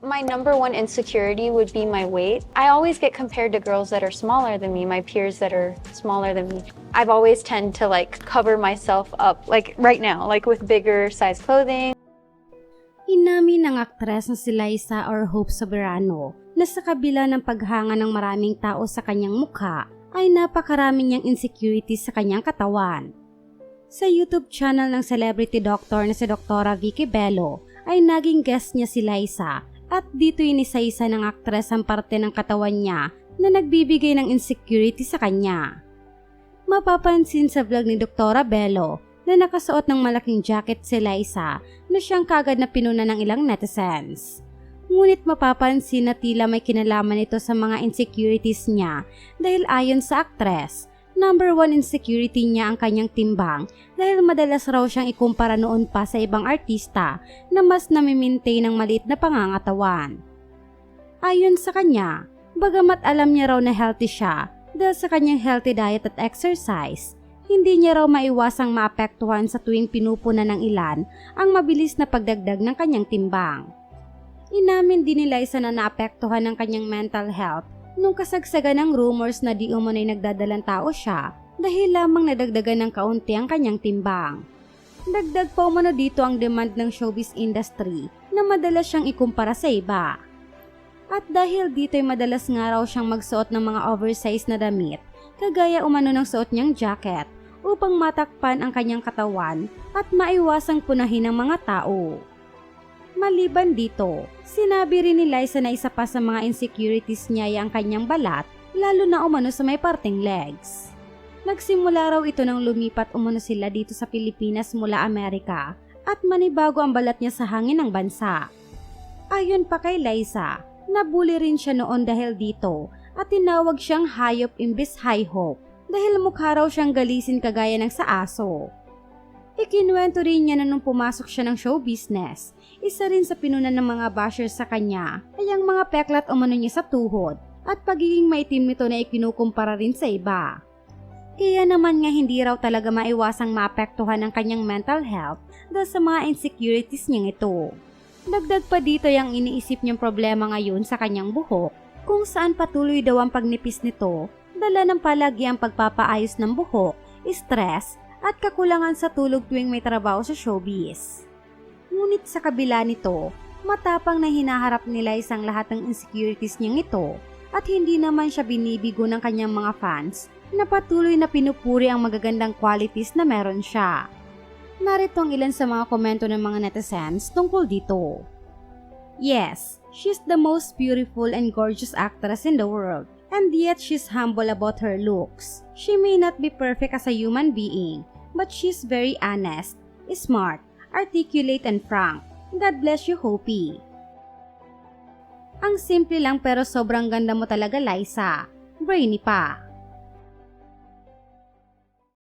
My number one insecurity would be my weight. I always get compared to girls that are smaller than me, my peers that are smaller than me. I've always tend to cover myself up, like right now, like with bigger size clothing. Inamin ng aktres na si Liza or Hope Soberano na sa kabila ng paghanga ng maraming tao sa kanyang mukha ay napakarami niyang insecurities sa kanyang katawan. Sa YouTube channel ng celebrity doctor na si Dr. Vicky Bello ay naging guest niya si Liza at dito inisa-isa ng aktres ang parte ng katawan niya na nagbibigay ng insecurity sa kanya. Mapapansin sa vlog ni Dr. Bello na nakasuot ng malaking jacket si Liza na siyang kagad na pinuna ng ilang netizens. Ngunit mapapansin na tila may kinalaman ito sa mga insecurities niya dahil ayon sa aktres, number one insecurity niya ang kanyang timbang dahil madalas raw siyang ikumpara noon pa sa ibang artista na mas namimaintain ng maliit na pangangatawan. Ayon sa kanya, bagamat alam niya raw na healthy siya dahil sa kanyang healthy diet at exercise, hindi niya raw maiwasang maapektuhan sa tuwing pinupunan ng ilan ang mabilis na pagdagdag ng kanyang timbang. Inamin din ni Liza na naapektuhan ng kanyang mental health nung kasagsagan ng rumors na di umano'y nagdadalang tao siya dahil lamang nadagdagan ng kaunti ang kanyang timbang. Dagdag pa umano dito ang demand ng showbiz industry na madalas siyang ikumpara sa iba. At dahil dito'y madalas nga raw siyang magsuot ng mga oversized na damit, kagaya umano ng suot niyang jacket, upang matakpan ang kanyang katawan at maiwasang punahin ng mga tao. Maliban dito, sinabi rin ni Liza na isa pa sa mga insecurities niya ay ang kanyang balat, lalo na umano sa may parteng legs. Nagsimula raw ito nang lumipat umano sila dito sa Pilipinas mula Amerika at manibago ang balat niya sa hangin ng bansa. Ayon pa kay Liza, nabully rin siya noon dahil dito at tinawag siyang hayop imbes high hope dahil mukha raw siyang galisin kagaya ng sa aso. Ikinuwento rin niya na nung pumasok siya ng show business, isa rin sa pinunan ng mga bashers sa kanya ay ang mga peklat umano niya sa tuhod at pagiging maitim nito na ikinukumpara rin sa iba. Kaya naman nga hindi raw talaga maiwasang maapektuhan ang kanyang mental health dahil sa mga insecurities niyang ito. Dagdag pa dito yung iniisip niyang problema ngayon sa kanyang buhok kung saan patuloy daw ang pagnipis nito, dala ng palagi ang pagpapaayos ng buhok, stress, at kakulangan sa tulog tuwing may trabaho sa showbiz. Ngunit sa kabila nito, matapang na hinaharap nila isang lahat ng insecurities niyang ito at hindi naman siya binibigo ng kanyang mga fans na patuloy na pinupuri ang magagandang qualities na meron siya. Narito ang ilan sa mga komento ng mga netizens tungkol dito. Yes, she's the most beautiful and gorgeous actress in the world, and yet she's humble about her looks. She may not be perfect as a human being, but she's very honest, smart, articulate, and frank. God bless you, Hopi. Ang simple lang pero sobrang ganda mo talaga, Liza. Brainy pa.